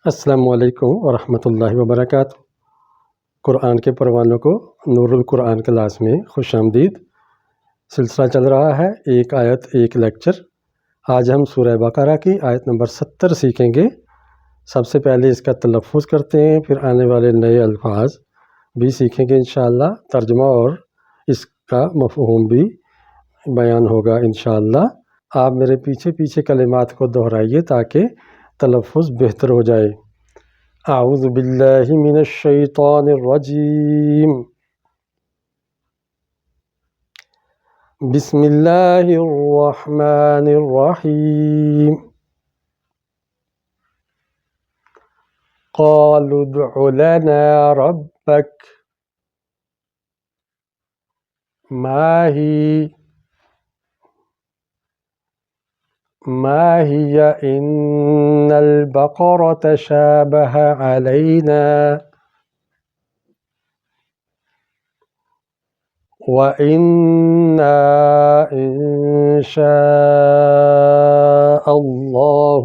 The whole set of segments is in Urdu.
السلام علیکم ورحمۃ اللہ وبرکاتہ۔ قرآن کے پروانوں کو نور القرآن کلاس میں خوش آمدید۔ سلسلہ چل رہا ہے ایک آیت ایک لیکچر۔ آج ہم سورہ بقرہ کی آیت نمبر 70 سیکھیں گے۔ سب سے پہلے اس کا تلفظ کرتے ہیں، پھر آنے والے نئے الفاظ بھی سیکھیں گے انشاءاللہ۔ ترجمہ اور اس کا مفہوم بھی بیان ہوگا انشاءاللہ۔ آپ میرے پیچھے کلمات کو دہرائیے تاکہ تلفظ بہتر ہو جائے۔ اعوذ باللہ من الشیطان الرجیم، بسم اللہ الرحمن الرحیم۔ قالوا ادع لنا ربک ما هي إن البقرة شابه علينا وإنا إن شاء الله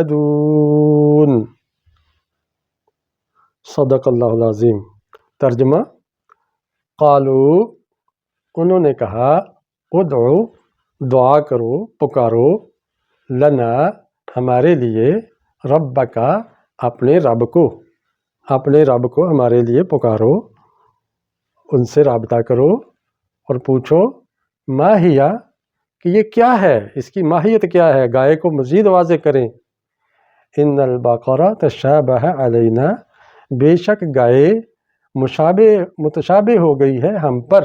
لمهتدون۔ صدق اللہ العظیم۔ ترجمہ: قالو، انہوں نے کہا، ادعو، دعا کرو، پکارو، لنا، ہمارے لیے، ربکا، اپنے رب کو ہمارے لیے پکارو، ان سے رابطہ کرو اور پوچھو، ما ہیا، کہ یہ کیا ہے، اس کی ماہیت کیا ہے، گائے کو مزید واضح کریں۔ ان البقرہ تشابہ علینا، بے شک گائے متشابہ ہو گئی ہے ہم پر۔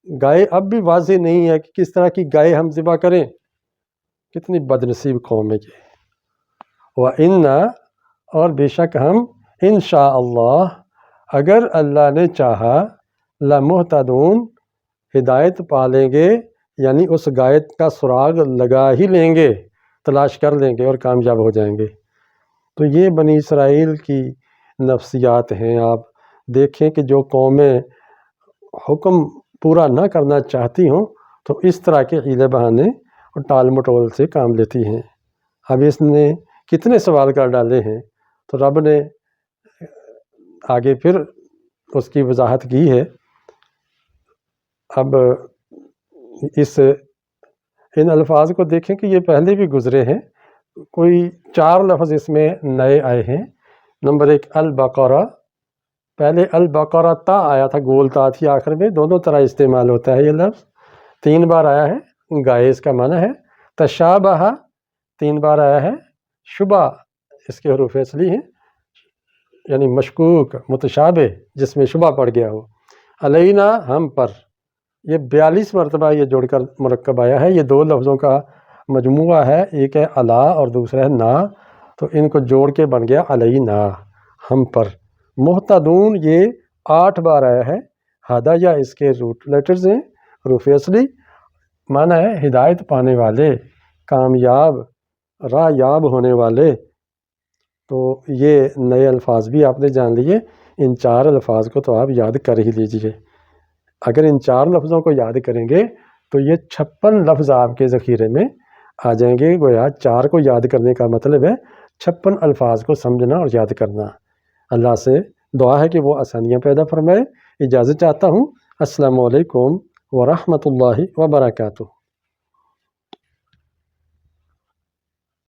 گائے اب بھی واضح نہیں ہے کہ کس طرح کی گائے ہم ذبح کریں۔ کتنی بدنصیب قوم ہے یہ۔ وَإِنَّا، اور بے شک ہم، انشاءاللہ، اگر اللہ نے چاہا، لَمُهْتَدُونَ، ہدایت پا لیں گے، یعنی اس گائے کا سراغ لگا ہی لیں گے، تلاش کر لیں گے اور کامیاب ہو جائیں گے۔ تو یہ بنی اسرائیل کی نفسیات ہیں۔ آپ دیکھیں کہ جو قومیں حکم پورا نہ کرنا چاہتی ہوں تو اس طرح کے حیلے بہانے اور ٹال مٹول سے کام لیتی ہیں۔ اب اس نے کتنے سوال کر ڈالے ہیں، تو رب نے آگے پھر اس کی وضاحت کی ہے۔ اب ان الفاظ کو دیکھیں کہ یہ پہلے بھی گزرے ہیں، کوئی 4 لفظ اس میں نئے آئے ہیں۔ نمبر 1 البقرہ، پہلے البقرہ تا آیا تھا، گول تا تھی آخر میں، دونوں طرح استعمال ہوتا ہے یہ لفظ۔ 3 بار آیا ہے، گائے اس کا معنی ہے۔ تشابہ 3 بار آیا ہے، شبہ اس کے حروف اصلی ہیں، یعنی مشکوک، متشابہ، جس میں شبہ پڑ گیا ہو۔ علینا، ہم پر، یہ 42 مرتبہ یہ جوڑ کر مرکب آیا ہے۔ یہ 2 لفظوں کا مجموعہ ہے، ایک ہے علا اور دوسرا ہے نا، تو ان کو جوڑ کے بن گیا علینا، ہم پر۔ مہتدون، یہ 8 بار آیا ہے۔ ہدا یا اس کے روٹ لیٹرز ہیں، حروف اصلی، معنی ہے ہدایت پانے والے، کامیاب، راہ یاب ہونے والے۔ تو یہ نئے الفاظ بھی آپ نے جان لیے۔ ان 4 الفاظ کو تو آپ یاد کر ہی لیجئے۔ اگر ان 4 لفظوں کو یاد کریں گے تو یہ 56 لفظ آپ کے ذخیرے میں آ جائیں گے۔ گویا 4 کو یاد کرنے کا مطلب ہے 56 الفاظ کو سمجھنا اور یاد کرنا۔ اللہ سے دعا ہے کہ وہ آسانیاں پیدا فرمائے۔ اجازت چاہتا ہوں۔ السلام علیکم ورحمۃ اللہ وبرکاتہ۔